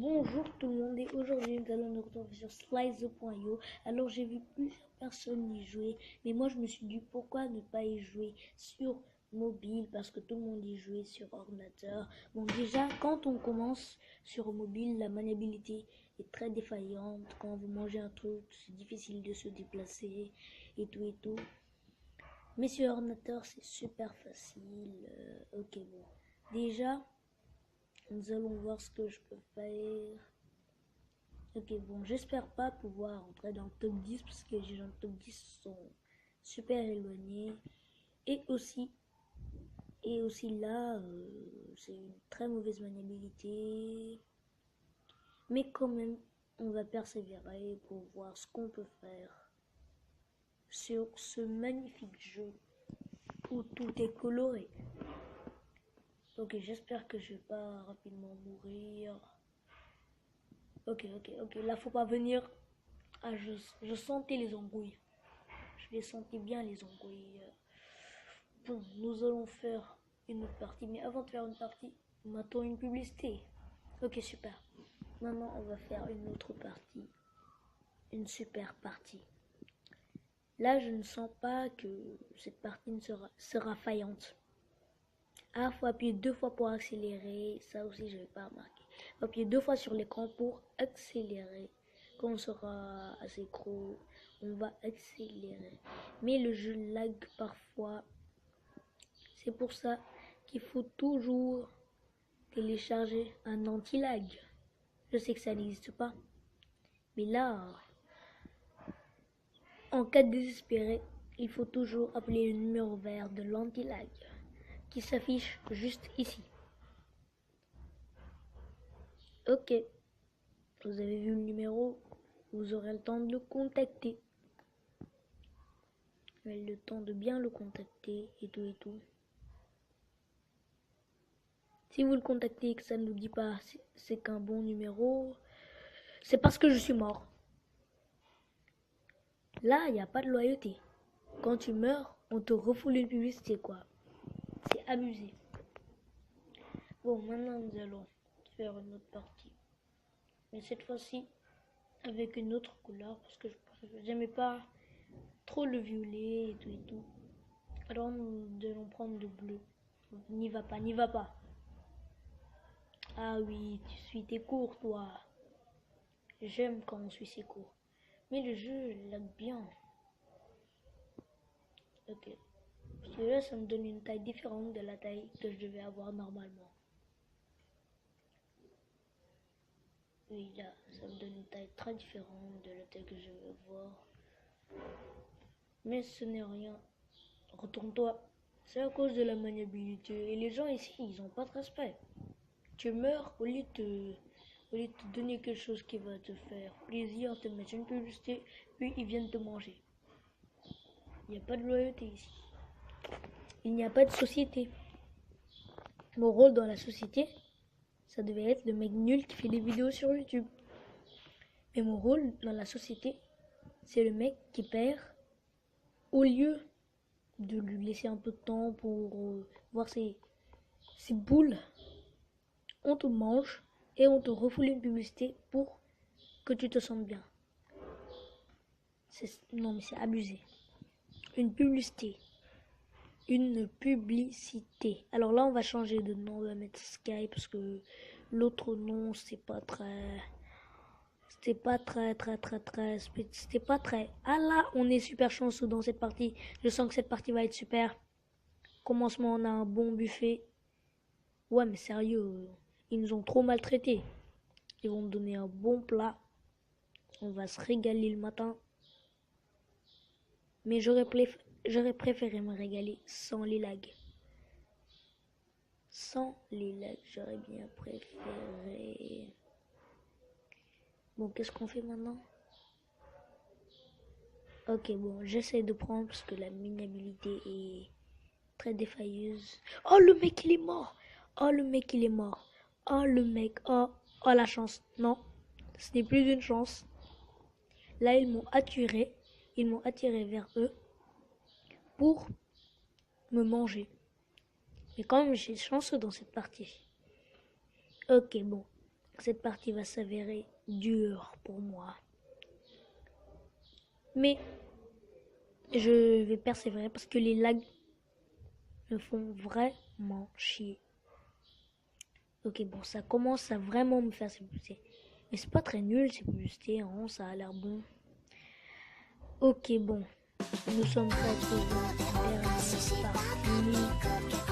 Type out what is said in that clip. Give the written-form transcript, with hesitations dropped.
Bonjour tout le monde et aujourd'hui nous allons nous retrouver sur Slice.io. Alors j'ai vu plusieurs personnes y jouer, mais moi je me suis dit pourquoi ne pas y jouer sur mobile parce que tout le monde y jouait sur ordinateur. Bon déjà quand on commence sur mobile la maniabilité est très défaillante. Quand vous mangez un truc c'est difficile de se déplacer et tout et tout. Mais sur ordinateur c'est super facile. Ok bon déjà. Nous allons voir ce que je peux faire. Ok, bon, j'espère pas pouvoir entrer dans le top 10 parce que les gens dans le top 10 sont super éloignés. Et aussi, là, c'est une très mauvaise maniabilité. Mais quand même, on va persévérer pour voir ce qu'on peut faire sur ce magnifique jeu où tout est coloré. Ok, j'espère que je vais pas rapidement mourir. Ok, là faut pas venir. Ah, je sentais les embrouilles. Je les sentais bien les embrouilles. Bon, nous allons faire une autre partie. Mais avant de faire une partie, on m'attend une publicité. Ok, super. Maintenant, on va faire une autre partie. Une super partie. Là, je ne sens pas que cette partie sera faillante. Ah, faut appuyer 2 fois pour accélérer. Ça aussi, je n'avais pas remarqué. Faut appuyer 2 fois sur l'écran pour accélérer. Quand on sera assez gros, on va accélérer. Mais le jeu lag parfois. C'est pour ça qu'il faut toujours télécharger un anti-lag. Je sais que ça n'existe pas. Mais là, en cas de désespéré, il faut toujours appeler le numéro vert de l'anti-lag qui s'affiche juste ici. Ok, vous avez vu le numéro, vous aurez le temps de le contacter. Vous avez le temps de bien le contacter et tout et tout. Si vous le contactez et que ça ne nous dit pas c'est qu'un bon numéro, c'est parce que je suis mort. Là, il n'y a pas de loyauté. Quand tu meurs, on te refoule une publicité, quoi. C'est abusé. Bon, maintenant, nous allons faire une autre partie. Mais cette fois-ci, avec une autre couleur, parce que j'aimais pas trop le violet et tout et tout. Alors, nous allons prendre le bleu. N'y va pas, n'y va pas. Ah oui, tu suis tes cours, toi. J'aime quand on suit ses cours. Mais le jeu lag bien. Ok. Parce que là, ça me donne une taille différente de la taille que je devais avoir normalement. Oui, là, ça me donne une taille très différente de la taille que je veux voir. Mais ce n'est rien. Retourne-toi. C'est à cause de la maniabilité. Et les gens ici, ils n'ont pas de respect. Tu meurs au lieu de te donner quelque chose qui va te faire plaisir, te mettre une publicité, puis ils viennent te manger. Il n'y a pas de loyauté ici. Il n'y a pas de société. Mon rôle dans la société, ça devait être le mec nul qui fait des vidéos sur YouTube. Mais mon rôle dans la société, c'est le mec qui perd au lieu de lui laisser un peu de temps pour voir ses boules. On te mange et on te refoule une publicité pour que tu te sentes bien. Non mais c'est abusé. Une publicité. Alors là on va changer de nom, on va mettre Sky parce que l'autre nom c'était pas très. Ah là, on est super chanceux dans cette partie. Je sens que cette partie va être super. Commencement, on a un bon buffet. Ouais, mais sérieux, ils nous ont trop maltraités. Ils vont me donner un bon plat. On va se régaler le matin. Mais j'aurais préféré me régaler sans les lags. Sans les lags, j'aurais bien préféré. Bon, qu'est-ce qu'on fait maintenant? Ok, bon, j'essaie de prendre parce que la minabilité est très défailleuse. Oh, le mec, il est mort. Oh, le mec, il est mort. Oh, le mec. Oh, la chance. Non, ce n'est plus une chance. Là, ils m'ont attiré. Ils m'ont attiré vers eux pour me manger. Mais quand même, j'ai chanceux dans cette partie. Ok, bon. cette partie va s'avérer dure pour moi. Mais je vais persévérer parce que les lags me font vraiment chier. Ok, bon, ça commence à vraiment me faire booster. Mais c'est pas très nul, c'est boosté, hein, ça a l'air bon. Ok, bon, nous sommes prêts pour la dernière partie.